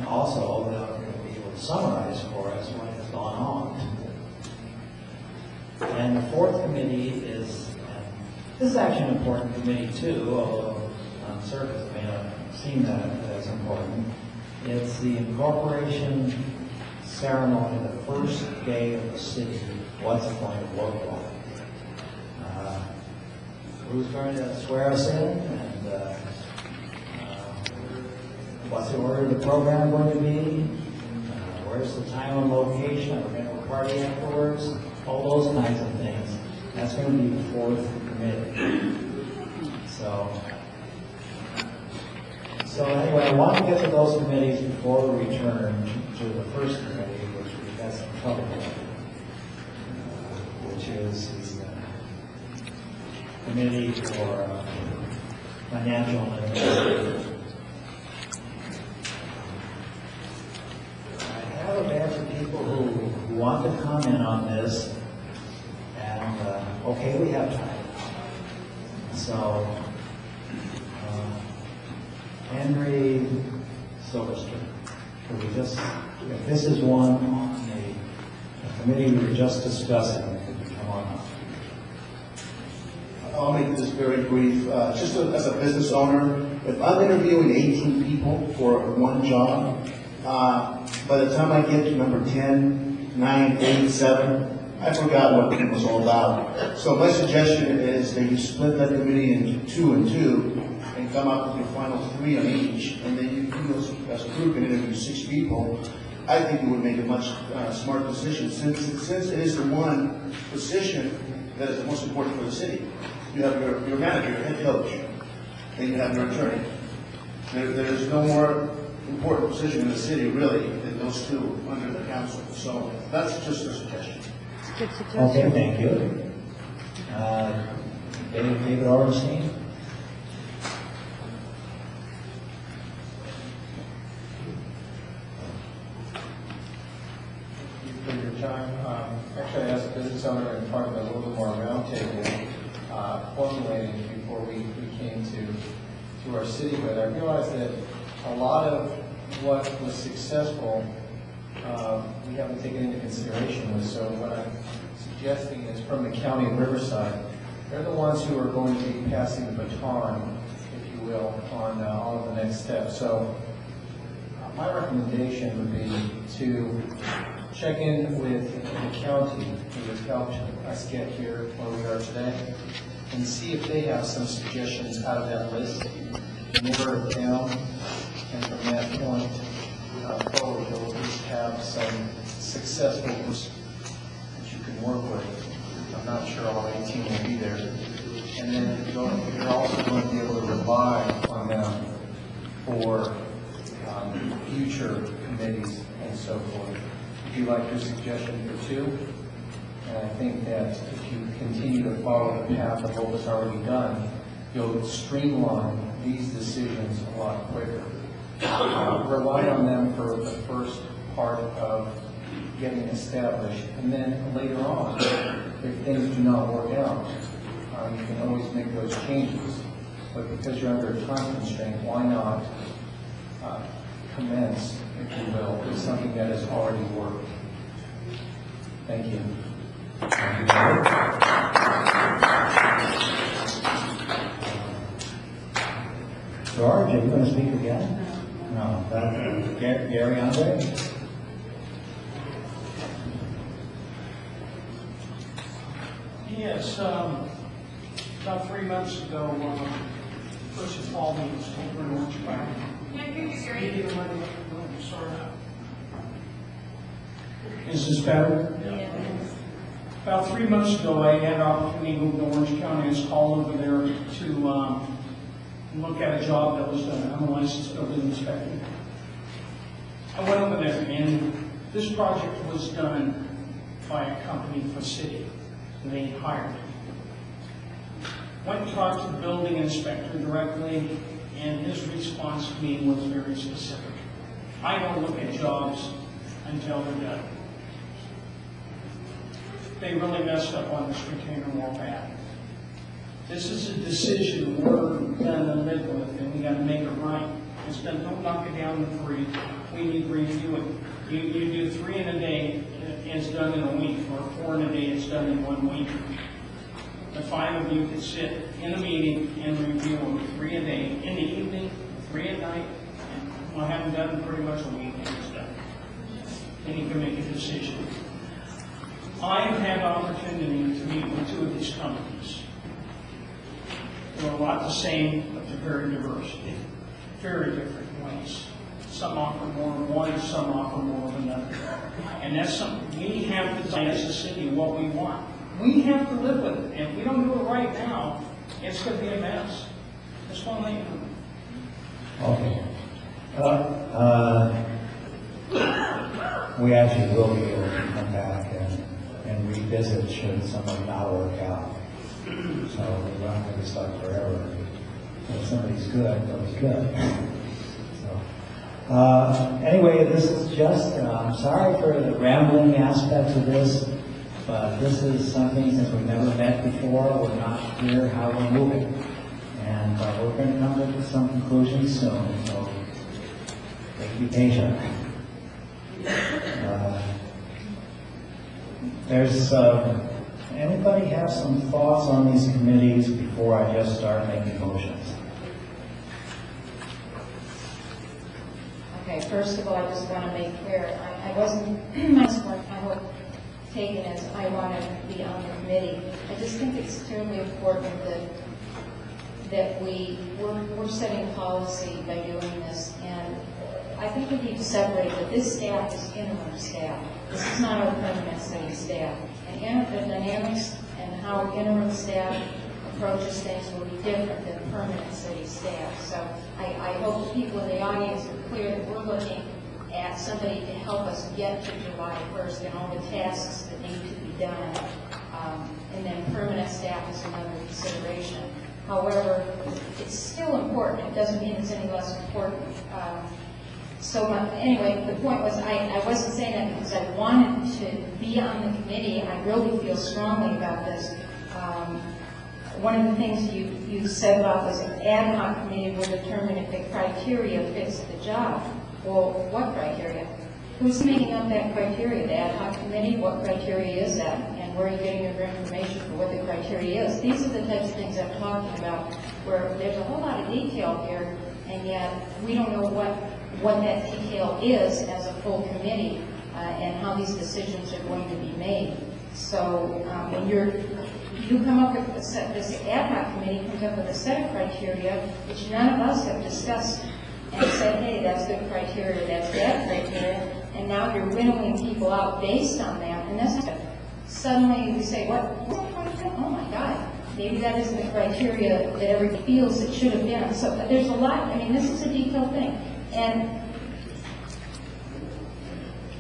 then also he will summarize for us what has gone on. And the fourth committee is, and this is actually an important committee too, although on surface it may not seem that as important. It's the incorporation ceremony, the first day of the city, what's it going to look like. Who's going to swear us in, and what's the order of the program going to be, where's the time and location, are we going to have a party afterwards, all those kinds of things. That's going to be the fourth committee. So anyway, I want to get to those committees before we return to the first committee, which we've got some trouble with, which is the committee for financial and I have a bunch of people who want to comment on this, and okay, we have time. So, Henry Silverstone, if this is one on the committee we were just discussing, come on up. I'll make this very brief. Just as a business owner, if I'm interviewing 18 people for one job, by the time I get to number 10, 9, 8, 7, I forgot what it was all about. So my suggestion is that you split that committee into 2 and 2 and come up with your final 3 on each, and then you as a group can interview 6 people. I think it would make a much smart decision since it is the one position that is the most important for the city. You have your manager, your head coach, and you have your attorney. There's no more important position in the city, really, than those 2 under the council. So that's just a suggestion. It's a good suggestion. Okay, thank you. David Ornstein. For your time. Actually, as a business owner and part of a little bit more roundtable formulating before we came to our city, but I realized that a lot of what was successful we haven't taken into consideration with. So what I'm suggesting is from the county of Riverside, they're the ones who are going to be passing the baton, if you will, on all of the next steps. So my recommendation would be to check in with the county who has helped us get here where we are today and see if they have some suggestions out of that list, narrow it down, and from that point forward, you'll at least have some successful groups that you can work with. I'm not sure all 18 will be there. And then you're also going to be able to rely on them for future committees and so forth. If you like your suggestion for 2, and I think that if you continue to follow the path of what was already done, you'll streamline these decisions a lot quicker. Rely on them for the first part of getting established, and then later on, if things do not work out, you can always make those changes. But because you're under a time constraint, why not commence, if you will, with something that has already worked? Thank you. George, are you going to speak again? No. Gary Andre? Yes, about 3 months ago, First of all, we was over in Orange County. Is this better? Yeah. About 3 months ago, I had an opportunity to go to Orange County. I was called over there to look at a job that was done. I'm a licensed building inspector. I went over there, and this project was done by a company for city. They hired me. Went and talked to the building inspector directly, and his response to me was very specific. I don't look at jobs until they're done. They really messed up on this retainer wall pad. This is a decision we're going to live with, and we got to make it right. Instead of don't knock it down to 3, we need to review it. You do 3 in a day, it's done in a week, or 4 in a day, it's done in 1 week. The 5 of you could sit in a meeting and review them 3 a day, in the evening, 3 at night, and we'll have them done pretty much a week, and it's done. And you can make a decision. I've had opportunity to meet with 2 of these companies. They're a lot the same, but they're very diverse, very different ways. Some offer more than one, some offer more than another. And that's something we have to decide as a city what we want. We have to live with it. And if we don't do it right now, it's going to be a mess. Just one thing. Okay. We actually will be able to come back and revisit should something not work out. So we're not going to be stuck forever. If somebody's good, they'll be good. Anyway, this is just, I'm sorry for the rambling aspects of this, but this is something, since we've never met before, we're not clear how we're moving. And we're going to come to some conclusions soon, so be patient. Anybody have some thoughts on these committees before I just start making motions? Okay, first of all, I just want to make clear, I wasn't, my support, I hope, taken as I wanted to be on the committee. I just think it's terribly important that we're setting policy by doing this, and I think we need to separate that this staff is interim staff. This is not our permanent city staff. And the dynamics and how interim staff approaches things will be different than permanent city staff. So I hope the people in the audience are clear that we're looking at somebody to help us get to July 1st and all the tasks that need to be done. And then permanent staff is another consideration. However, it's still important. It doesn't mean it's any less important. Anyway, the point was I wasn't saying that because I wanted to be on the committee. I really feel strongly about this. One of the things you said about was an ad hoc committee will determine if the criteria fits the job. Well, what criteria? Who's making up that criteria? The ad hoc committee? What criteria is that? And where are you getting your information for what the criteria is? These are the types of things I'm talking about, where there's a whole lot of detail here, and yet we don't know what that detail is as a full committee, and how these decisions are going to be made. So when you come up with this ad hoc committee comes up with a set of criteria which none of us have discussed and said, hey, that's good criteria, that's bad criteria, and now you're winnowing people out based on that, and that's suddenly you say, what? Oh my God, maybe that isn't the criteria that everybody feels it should have been. So there's a lot. I mean, this is a detailed thing. And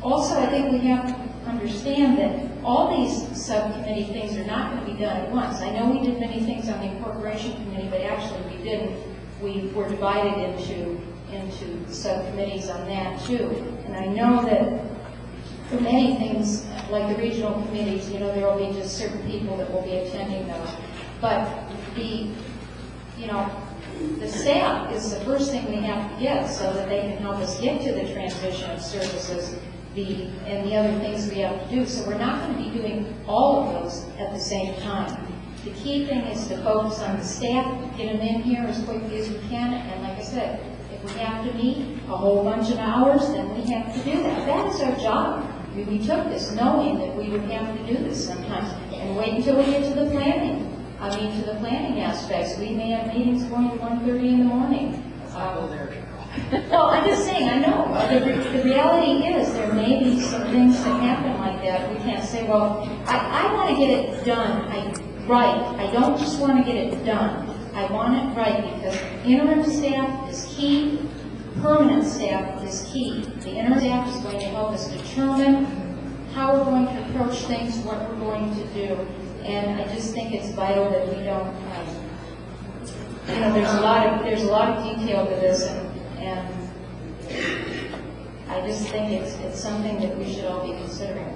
also, I think we have to understand that all these subcommittee things are not going to be done at once. I know we did many things on the incorporation committee, but actually we didn't. We were divided into subcommittees on that too. And I know that for many things, like the regional committees, there will be just certain people that will be attending those. But the staff is the first thing we have to get so that they can help us get to the transition of services and the other things we have to do. So we're not going to be doing all of those at the same time. The key thing is to focus on the staff, get them in here as quickly as we can, and like I said, if we have to meet a whole bunch of hours, then we have to do that. That is our job. We took this knowing that we would have to do this sometimes, and wait until we get to the planning. To the planning aspects. We may have meetings going to 1:30 in the morning. Well, I'm just saying, I know. The reality is there may be some things that happen like that. We can't say, well, I want to get it done right. I don't just want to get it done. I want it right because interim staff is key. Permanent staff is key. The interim staff is going to help us determine how we're going to approach things, what we're going to do. And I just think it's vital that we don't, there's a lot of detail to this, and I just think it's something that we should all be considering.